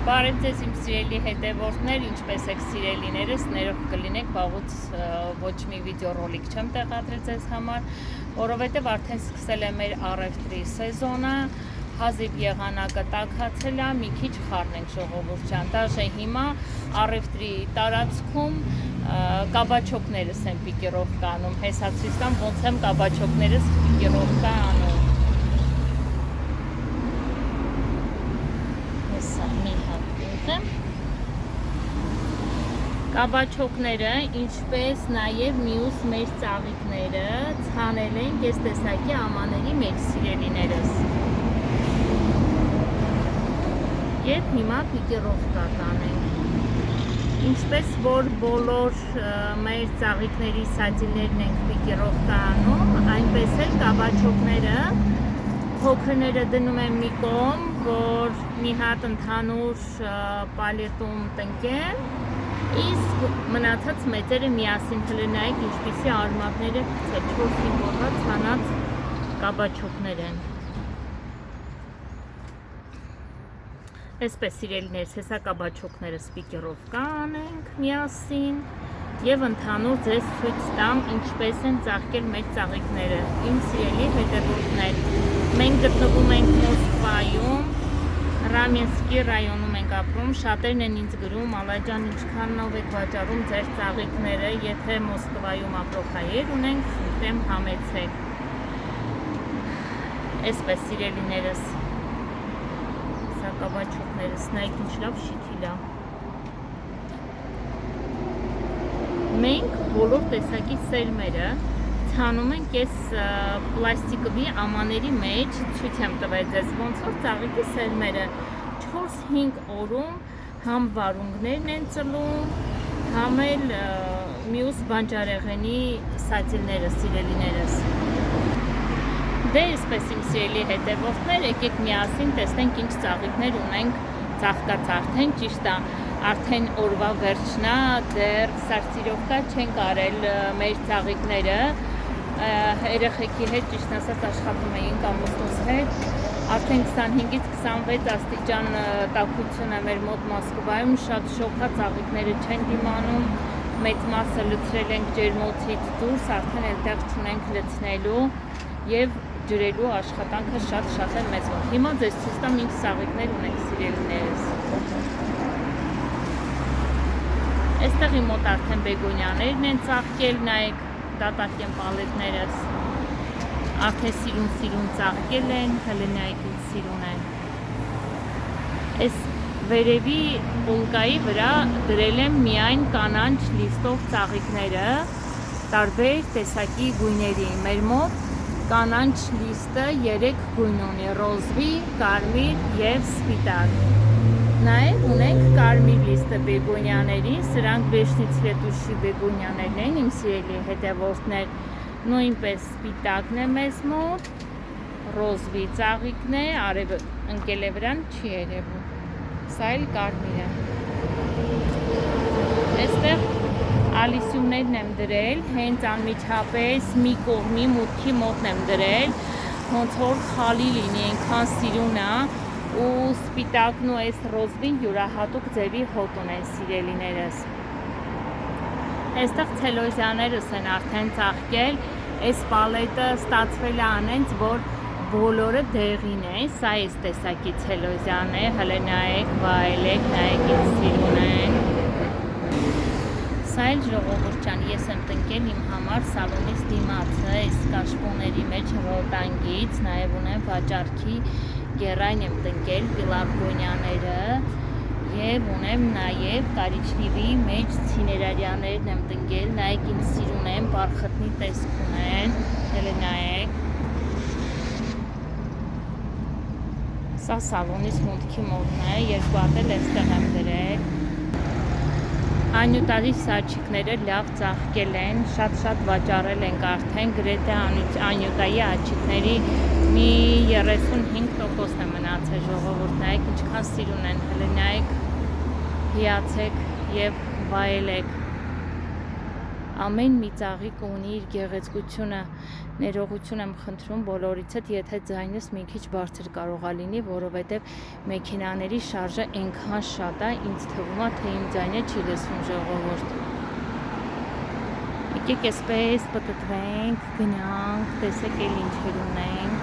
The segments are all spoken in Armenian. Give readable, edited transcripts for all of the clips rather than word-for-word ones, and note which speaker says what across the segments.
Speaker 1: Բարև ձեզ իմ սիրելի հետևորդներ, ինչպես եք սիրելիներս, ներող կլինեք, վաղուց ոչ մի վիդեոռոլիկ չեմ տեղադրել ձեզ համար, որովհետև արդեն սկսել է մեր առևտրի սեզոնը, հազիվ եղանակը տաքացել է, մի քիչ խառնենք ժողովուրդ ջան, դաժե հիմա առևտրի տարածքում կաբաչոկներս են պիկիրովկա անում, հեսացույց տամ ոնց եմ կաբաչոկներս պիկիրովկա անում։ Կաբաչոկները, ինչպես նաև մյուս մեր ծաղիկները ցանել ենք այս տեսակի ամաների մեջ սիրելիներս։ Եվ հիմա պիկիրովկա կանենք։ Ինչպես որ բոլոր մեր ծաղիկների սատիներն ենք պիկիրովկա անում, այնպես էլ կաբաչոկները փոքրները դնում եմ մի կողմ, որ մի հատ ընդհանուր պալետում տնկեն, իսկ մնացած մեծերը միասին հլնայեք ինչպիսի արմատները 4-5 օրվա ցանած կաբաչոկներ են։ Այսպես սիրելիներս, հեսա կաբաչոկները պիկիրովկա անենք միասին և ընդհանուր ձեզ ցույց տամ ինչպես են ծաղկել մեր ծաղիկները։ Իմ սիրելի հետևորդներ, մենք գտնվում ենք Մոսկվայում, Ռամենսկի ռայոնում ենք ապրում, շատերն են ինձ գրում, Ալաջան ինչքանով եք վաճառում ձեր ծաղիկները, եթե Մոսկվայում ապրող հայեր ունենք, խնդրեմ համեցեք։ Այսպես սիրելիներս, սա կաբաչոկներս, նայեք ինչ լավ շիթիլ է։ Մենք բոլոր տեսակի սերմերը ցանում ենք այս պլաստիկովի ամաների մեջ, ցույց եմ տվել ձեզ ոնց որ ծաղիկի սերմերը 4-5 օրում համ վարունգներն են ծլում, համ էլ մյուս բանջարեղենի սատիլները սիրելիներս։ Դե այսպես իմ սիրելի հետևորդներ, եկեք միասին տեսնենք ինչ ծաղիկներ ունենք ծաղկած արդեն, ճիշտ է, արդեն օրվա վերջնա, դեռ սարսիրովկա չենք արել մեր ծաղիկները, երեխեքի հետ ճիշտ ասած աշխատում էինք ամուսնուս հետ, արդեն 25-ից 26 աստիճան տաքություն է մեր մոտ Մոսկվայում, շատ շոգա ծաղիկները չեն դիմանում, մեծ մասը լցրել ենք ջերմոցից դուրս, արդեն այդտեղ չունենք լցնելու և ջրելու աշխատանքը շատ է մեծ մոտ։ Հիմա ձեզ ցույց տամ ինչ ծաղիկներ ունենք սիրելիներս։ Այստեղի մոտ արդեն բեգոնյաներն են ծաղկել, նայեք դատակ են պալետներս, արդեն սիրուն ծաղկել են, հլը նայեք ինչ սիրուն են։ Այս վերևի պուլկայի վրա դրել եմ միայն կանանչ լիստով ծաղիկները, տարբեր տեսակի գույների, մեր մոտ կանանչ լիստը 3 գույն ունի, ռոզվի, կարմիր և սպիտակ։ Նաև ունենք կարմիր լիստը բեգոնյաների, սրանք վեշնից վետուշի բեգոնյաներն են, իմ սիրելի հետևորդներ, նույնպես սպիտակն է մեզ մոտ, ռոզվի ծաղիկն է, արևը ընկել է վրան, չի երևում, սա էլ կարմիր է։ Այստեղ ալիսյուններն եմ դրել, հենց անմիջապես մի կողմի մուտքի մոտն եմ դրել, ոնց որ խալի լինի, այնքան սիրուն է, ու սպիտակն ու այս ռոզվին յուրահատուկ ձևի հոտ ունեն սիրելիներս։ Այստեղ ցելոզյաներս են արդեն ծաղկել, այս պալետը ստացվել է անենց, որ բոլորը դեղին է, սա այս տեսակի ցելոզյան է, հլը նայեք, վայելեք, նայեք ինչ սիրուն են։ Սա էլ ժողովուրդ ջան, ես եմ տնկել իմ համար սալոնից դիմացը, այս կաշպոների մեջ ռոտանգից, նաև ունեմ վաճառքի գերայն եմ տնկել պիլարգոնյաները և ունեմ նաև կարիճնիվի մեջ ցիներարյաներն եմ տնկել, նայեք ինչ սիրուն են, բարխտնի տեսք ունեն, հելը նայեք։ Սա սալոնից մուտքի մոտն է, երկու հատ էլ այստեղ եմ դրել։ Անյուտարի սաչիկները լավ ծաղկել են, շատ վաճառել ենք արդեն, գրեթե անյուտայի աչիկների մի 35%-ն է մնացել ժողովուրդ, նայեք ինչքան սիրուն են, հլը նայեք, հիացեք և վայելեք։ ամեն մի ծաղիկ ունի իր գեղեցկությունը, ներողություն եմ խնդրում բոլորիցդ, եթե ձայնս մի քիչ բարձր կարողա լինի, որովհետև մեքենաների շարժը այնքան շատ է, ինձ թվում է, թե իմ ձայնը չի լսվում ժողովուրդ։ Եկեք այսպես պտտվենք, գնանք, տեսեք էլ ինչեր ունենք։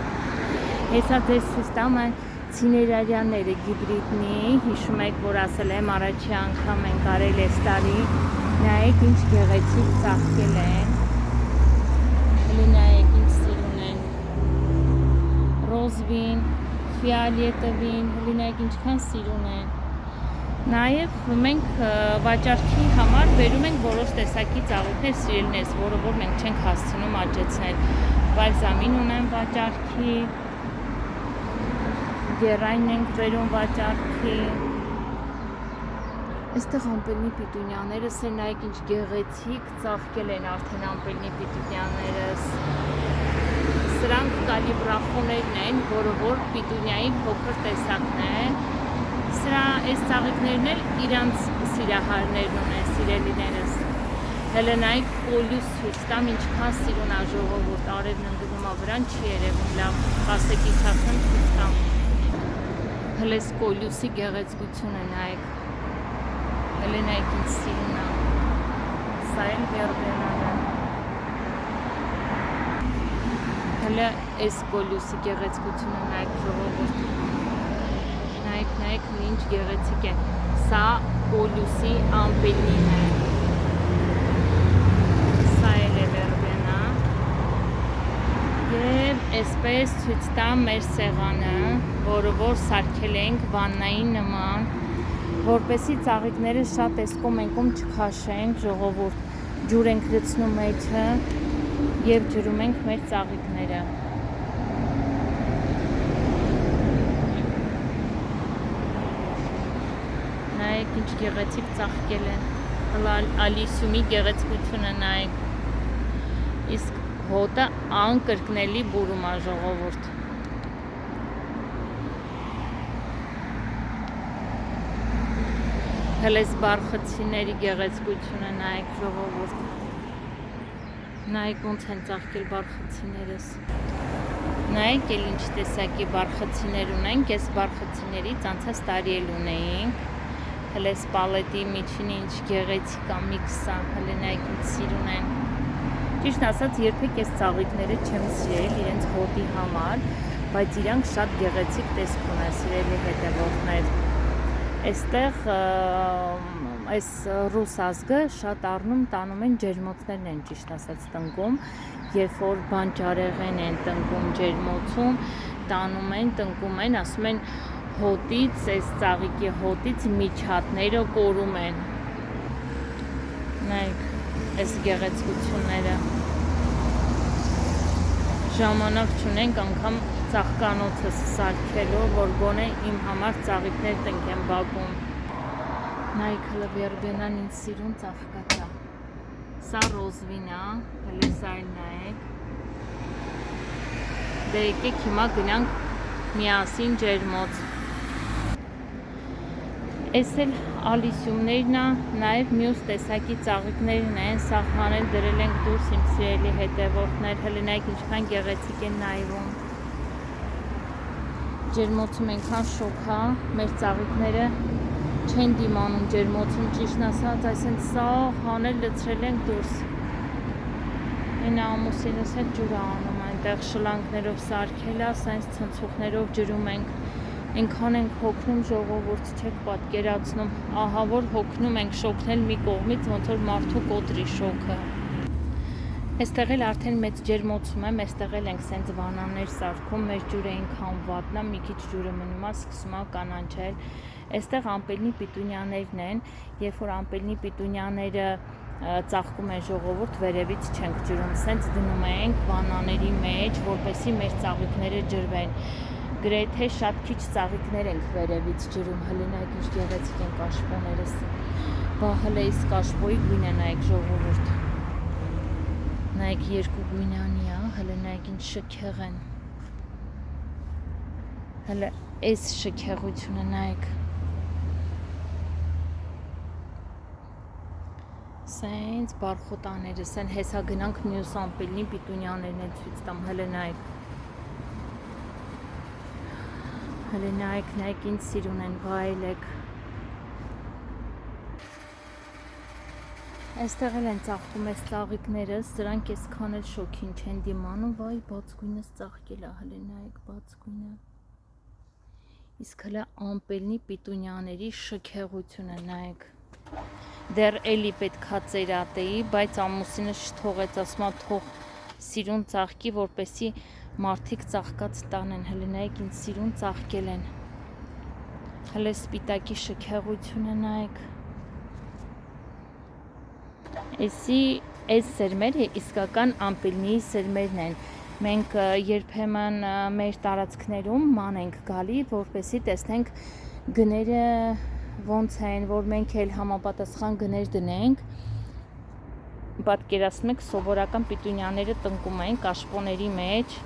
Speaker 1: Հեսա ձեզ ցույց տամ են ցիներարյանները գիբրիդնի, հիշում եք, որ ասել եմ առաջի անգամ ենք արել այս տարի, նայեք ինչ գեղեցիկ ծաղկել են, հələ նայեք ինչ սիրուն են, ռոզվին, ֆիալետովին, հələ նայեք ինչքան սիրուն են, նաև մենք վաճառքի համար բերում ենք որոշ տեսակի ծաղիկներ սիրելիներս, որը որ մենք չենք հասցնում աճեցնել, բալզամին ունեմ վաճառքի, գերային ենք բերում վաճառքի, այստեղ ամպելնի պիտունյաներս են, նայեք ինչ գեղեցիկ ծաղկել են արդեն ամպելնի պիտունյաներս, սրանք կալիբրախոներն են, որը որ պիտունյայի փոքր տեսակն են, այս ծաղիկներն էլ իրանց սիրահարներն ունեն, սիրելիներս, հələ նայեք կոլյուս ցույց տամ, ինչքան սիրուն է ժողովուրդ, արևն ընկնում է վրան, չի երևում լավ, կասեկի ցածն ցույց տամ, հələ կոլյուսի գեղեցկությունը նայեք, հələ նայեք ինչ սիրուն է, սա էլ վերբենան է, հələ այս կոլյուսի գեղեցկությունը նայեք ժողովուրդ, նայեք ինչ գեղեցիկ է, սա կոլյուսի ամպելնին է, սա էլ է վերբենա, և այսպես ցույց տամ մեր սեղանը, որը որ սարքել ենք վաննայի նման, որպեսի ծաղիկները շատ տեսկում ենքում չքաշենք ժողովուրդ, ջուր ենք լցնում մեջը և ջրում ենք մեր ծաղիկները։ Նայեք ինչ գեղեցիկ ծաղկել են, ալիսյումի գեղեցկությունը նայեք, իսկ հոտը անկրկնելի բուրում է ժողովուրդ։ Հəլես բարխծիների գեղեցկությունը նայեք ժողովուրդ, նայեք ոնց են ծաղկել բարխծիներս, նայեք էլ ինչ տեսակի բարխծիներ ունենք, այս բարխծիներից անցած տարի էլ ունեինք, հəլես պալետի միջին ինչ գեղեցիկ է միքսա, հələ նայեք ինչ սիրուն են, ճիշտ ասած երբեք այս ծաղիկները չեմ սիրել իրենց հոտի համար, բայց իրանք շատ գեղեցիկ տեսք ունեն սիրելի հետևորդներ, այստեղ այս ռուս ազգը շատ առնում տանում են ջերմոցներն են ճիշտ ասած տնկում, երբ որ բանջարեղեն են տնկում ջերմոցում, տանում են, տնկում են, ասում են հոտից, այս ծաղիկի հոտից միջատները կորում են, նայեք այս գեղեցկությունները, ժամանակ չունենք անգամ ծաղկանոցս սարքելով, որ գոնե իմ համար ծաղիկներ տնկեմ բակում, նայեք հələ վերբենան ինչ սիրուն ծաղկացա, սա ռոզվին է, հələ սա էլ նայեք, դե եկեք հիմա գնանք միասին ջերմոց, այս էլ ալիսյումներն է, նաև մյուս տեսակի ծաղիկներն են, սաղմանել դրել ենք դուրս իմ սիրելի հետևորդներ, հələ նայեք ինչքան գեղեցիկ են նայվում, ջերմոցում ենքան շոք է, մեր ծաղիկները չեն դիմանում ջերմոցում ճիշտ ասած, այսինքն սաղ հանել լցրել ենք դուրս, այն ամուսինս հետ ջուր անում, այնտեղ շլանքներով սարքել է, սա այս ցնցուկներով ջրում ենք, այնքան ենք հոգնում ժողովուրդ, չեք պատկերացնում, ահա որ հոգնում ենք շոքնել մի կողմից, ոնց որ մարդու կոտրի շոքը, այստեղ էլ արդեն մեծ ջերմոցում եմ, այստեղ էլ ենք սենց վանաներ սարքում, մեր ջուրը այնքան վատն է, մի քիչ ջուրը մնում է, սկսում է կանանչել, այստեղ ամպելնի պիտունյաներն են, երբ որ ամպելնի պիտունյաները ծաղկում են ժողովուրդ, վերևից չենք ջրում, սենց դնում ենք վանաների մեջ, որպեսզի մեր ծաղիկները ջրվեն, գրեթե շատ քիչ ծաղիկներ ենք վերևից ջրում, հələ նայեք ինչ գեղեցիկ են կաշպոներս, բա հələ այս կաշպոյի գույնը նայեք ժողովուրդ, նայեք երկու գույնանի է, հələ նայեք ինչ շքեղ են, հələ այս շքեղությունը նայեք, Սենց բարխոտաները, սեն հեսա գնանք մյուս ամպելնի պիտունյաներն են ցույց տամ, հələ նայեք ինձ սիրուն են, վայելեք։ Այստեղ էլ են ծաղկում այս ծաղիկները, սրանք այսքան էլ շոքին չեն դիմանում, վայ բացկույնս ծաղկել է, հələ նայեք բացկույնը։ Իսկ հələ ամպելնի պիտունյաների շքեղությունը նայեք։ Դեռ էլի պետքա ծերատեի, բայց ամուսինս չթողեց, ասում է թող սիրուն ծաղկի, որպեսի մարդիկ ծաղկած տանեն, հələ նայեք ինձ սիրուն ծաղկել են։ Հələ սպիտակի շքեղությունը նայեք։ Այս սերմերը իսկական ամպելնի սերմերն են։ Մենք երբեմն մեր տարածքներում ման ենք գալի, որպեսի տեսնենք գները ոնց են, որ մենք էլ համապատասխան գներ դնենք։ Պատկերացնում եք, սովորական պիտունյաները տնկում են կաշպոների մեջ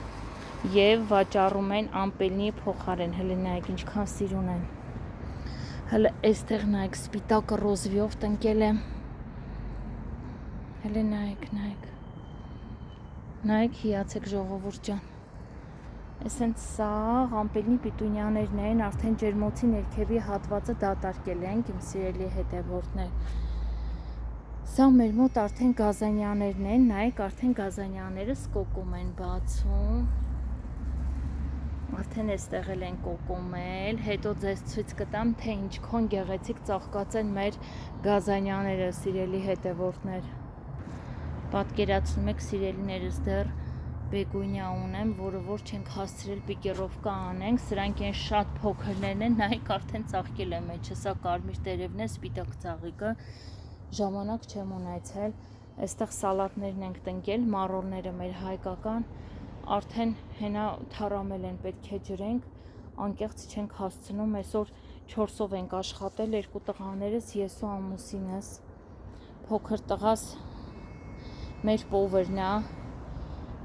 Speaker 1: եւ վաճառում են ամպելնի փոխարեն, հələ նայեք ինչքան սիրուն են։ Հələ այստեղ նայեք սպիտակը ռոզվիով տնկել է։ Հələ նայեք հիացեք ժողովուրդ ջան։ Այսենց սաղ ամպելնի պիտունյաներն են, արդեն ջերմոցի ներքևի հատվածը դատարկել ենք, իմ սիրելի հետևորդներ։ Սա մեր մոտ արդեն գազանյաներն են, նայեք արդեն գազանյաները սկոկում են բացում։ Արդեն այստեղ էլ են կոկոմել, հետո ձեզ ցույց կտամ, թե ինչքան գեղեցիկ ծաղկած են մեր գազանյաները, սիրելի հետևորդներ։ Պատկերացնում եք, սիրելիներս, դեռ բեգույնյա ունեմ, որը որ չենք հասցրել պիկերովկա անենք, սրանք են շատ փոքրներն են, նայեք արդեն ծաղկել է մեջը, սա կարմիր տերևն է, սպիտակ ծաղիկը, ժամանակ չեմ ունեցել, այստեղ սալատներն ենք տնկել, մառոլները մեր հայկական, արդեն հենա թարամել են, պետք է ջրենք, անկեղծ չենք հասցնում, այսօր 4-ով ենք աշխատել, 2 տղաներս, ես ու ամուսինս, փոքր տղաս մեր պովերն է,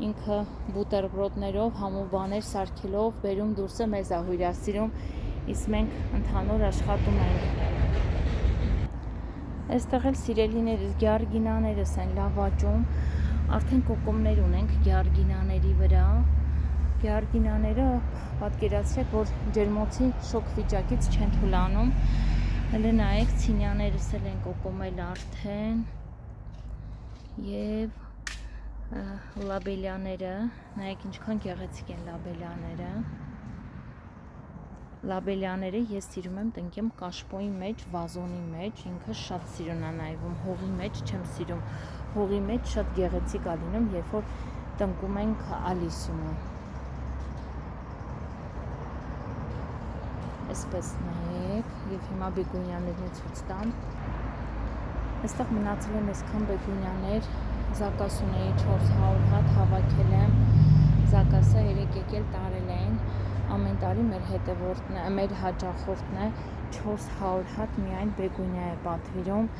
Speaker 1: ինքը բուտերբրոդներով, համով բաներ սարքելով, բերում դուրսը մեզ է հյուրասիրում, իսկ մենք ընդհանուր աշխատում ենք։ Այստեղ էլ սիրելիներս գեարգինաներս են լավաճում, արդեն կոկոմներ ունենք գեարգինաների վրա, գեարգինաները պատկերացրեք, որ ջերմոցի շոկ վիճակից չեն թուլանում, հələ նայեք ցինյաներս էլ են կոկոմել արդեն և լաբելյաները, նայեք ինչքան գեղեցիկ են լաբելյաները, ես սիրում եմ տնկեմ կաշպոյի մեջ, վազոնի մեջ, ինքը շատ սիրուն է նայվում, հողի մեջ չեմ սիրում, հողի մեջ շատ գեղեցիկ է լինում, երբ որ տնկում ենք ալիսյումը։ Այսպես նայեք, և հիմա բեգունյաներն ցույց տամ։ Այստեղ մնացել են այսքան բեգունյաներ, զակաս ունեի 400 հատ, հավաքել եմ, զակասը 3 եկել տարել են, ամեն տարի մեր հաճախորդն է 400 հատ միայն բեգունյա է պատվիրում,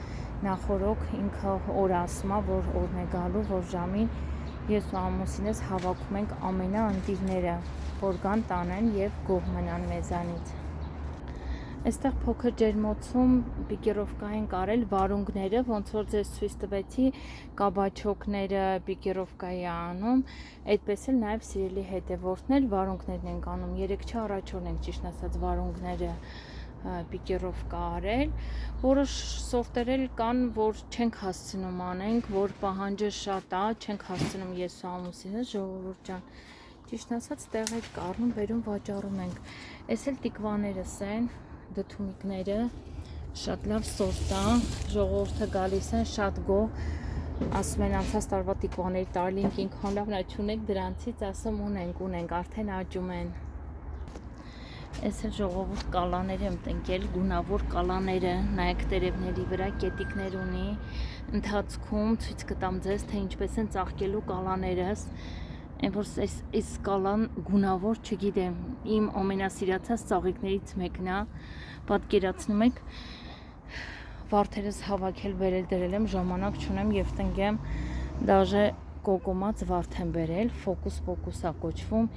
Speaker 1: նախորոք ինքը օր ասում է, որ օրն է գալու, որ ժամին ես ու ամուսինս հավաքում ենք ամենաընտիրները, որ գան տանեն և գոհ մնան մեզանից։ Այստեղ փոքր ջերմոցում պիկերովկա են կարել վարունգները, ոնց որ ձեզ ցույց տվեցի, կաբաչոկները պիկերովկայի անում, այդպես էլ նաև սիրելի հետևորդներ վարունգներն ենք անում, 3 առաջորդ ենք ճիշտ ասած վարունգները պիկերովկա արել, որոշ սորտեր կան, որ չենք հասցնում անենք, որ պահանջը շատ է, չենք հասցնում ես ու ամուսինս, ժողովուրդ ջան, ճիշտ ասած տեղ հետ կառնում, բերում վաճառում ենք, այս էլ տիկվաներս են, դդումիկները, շատ լավ սորտ է, ժողովուրդը գալիս են, շատ գոհ, ասում են անցած տարվա տիկվաների տարել ենք, ինքան լավ նա չունեք, դրանցից ասում ունենք, արդեն աճում են։ Այս էլ ժողովուրդ կալաներ եմ տնկել, գունավոր կալաները, նայեք տերևների վրա կետիկներ ունի, ընթացքում ցույց կտամ ձեզ, թե ինչպես են ծաղկելու կալաներս, այն որ այս կալան գունավոր չգիտեմ, իմ ամենասիրացած ծաղիկներից մեկն է, պատկերացնում եք, վարդերս հավաքել բերել դրել եմ, ժամանակ չունեմ և տնկեմ, դաժե կոկոմած վարդ եմ բերել, ֆոկուս պոկուս է կոչվում,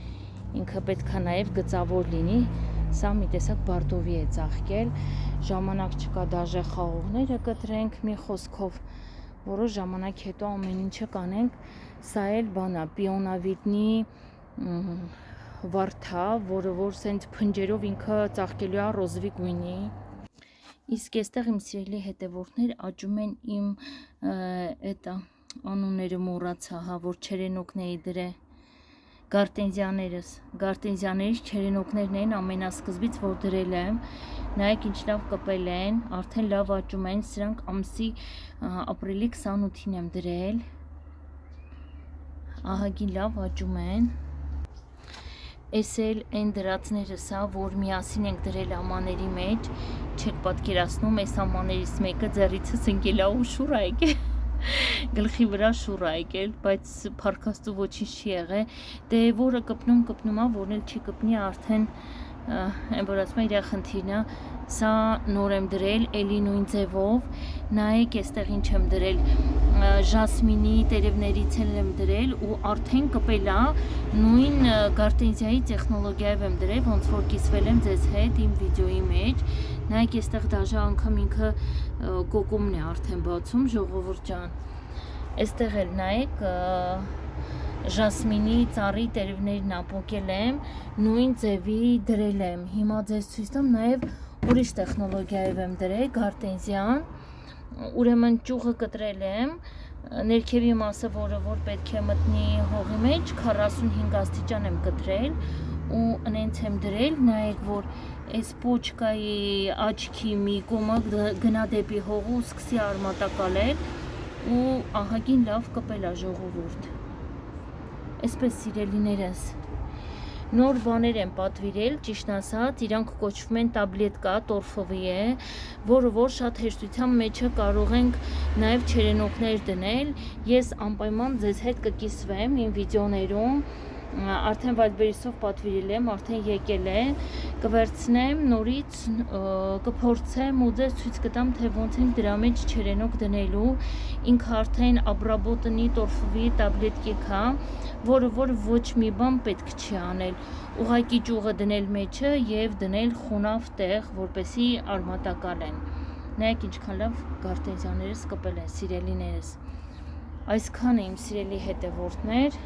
Speaker 1: ինքը պետք է նաև գծավոր լինի, սա մի տեսակ բարտովի է ծաղկել, ժամանակ չկա դաժե խաղողները կտրենք, մի խոսքով որոշ ժամանակ հետո ամեն ինչը կանենք, սա էլ բանա, պիոնավիտնի վարդա, որը որ սենց փնջերով ինքը ծաղկելու է ռոզվի գույնի։ Իսկ այստեղ իմ սիրելի հետևորդներ աճում են իմ անունները մոռացա, հա, որ չերենոկն էի դրե, գարտենզիաներից չերենոկներն են ամենասկզբից, որ դրել եմ, նայեք ինչ լավ կպել են, արդեն լավ աճում են, սրանք ամսի ապրիլի 28-ին եմ դրել, ահագին լավ աճում են, այս էլ են դրածներս, որ միասին ենք դրել ամաների մեջ, չեք պատկերացնում, այս ամաներից մեկը ձեռիցս ընկել ու շուռ ա եկել, գլխի վրա շուռ ա եկել, բայց փառքաստու ոչինչ չի եղել, դե որը կպնում ա, որն էլ չի կպնի արդեն այն որ ասում է իր խնդիրն է, սա նոր եմ դրել, էլի նույն ձևով, նայեք այստեղ ինչ եմ դրել, ժասմինի տերևներից եմ դրել ու արդեն կպել է, նույն գարտենզիայի տեխնոլոգիայով եմ դրել, ոնց որ կիսվել եմ ձեզ հետ իմ վիդեոյի մեջ, նայեք այստեղ դաժա անգամ ինքը կոկումն է արդեն բացում, ժողովուրդ ջան, այստեղ էլ նայեք ժասմինի ծառի տերևներն ապոկել եմ, նույն ձևի դրել եմ, հիմա ձեզ ցույց տամ, նաև ուրիշ տեխնոլոգիայով եմ դրել, գարտենզիան, ուրեմն ճյուղը կտրել եմ, ներքևի մասը, որը որ պետք է մտնի հողի մեջ, 45 աստիճան եմ կտրել ու ընենց եմ դրել, նայեք, որ այս պոչկայի աչքի մի կոմը գնա դեպի հողը ու սկսի արմատակալել ու ահագին լավ կպել է ժողովուրդ, այսպես սիրելիներս, նոր բաներ եմ պատվիրել, ճիշտ ասած, իրանք կոչվում են տաբլետկա, տորֆովի է, որը որ շատ հեշտության մեջը կարող ենք նաև չերենոկներ դնել, ես անպայման ձեզ հետ կկիսվեմ իմ վիդեոներում, արդեն Wildberries-ով պատվիրել եմ, արդեն եկել է, կվերցնեմ նորից, կփորձեմ ու ձեզ ցույց կտամ, թե ոնց ենք դրա մեջ չերենոկ դնելու, ինքը արդեն Abrabotan-ի տորֆովի տաբլետկիկ է, որը որ ոչ մի բան պետք չի անել, ուղղակի ճյուղը դնել մեջը եւ դնել խոնավ տեղ, որպեսի արմատակալեն, նայեք ինչքան լավ գարտենզիաներս կպել են, սիրելիներս, այսքան է իմ սիրելի հետևորդներ,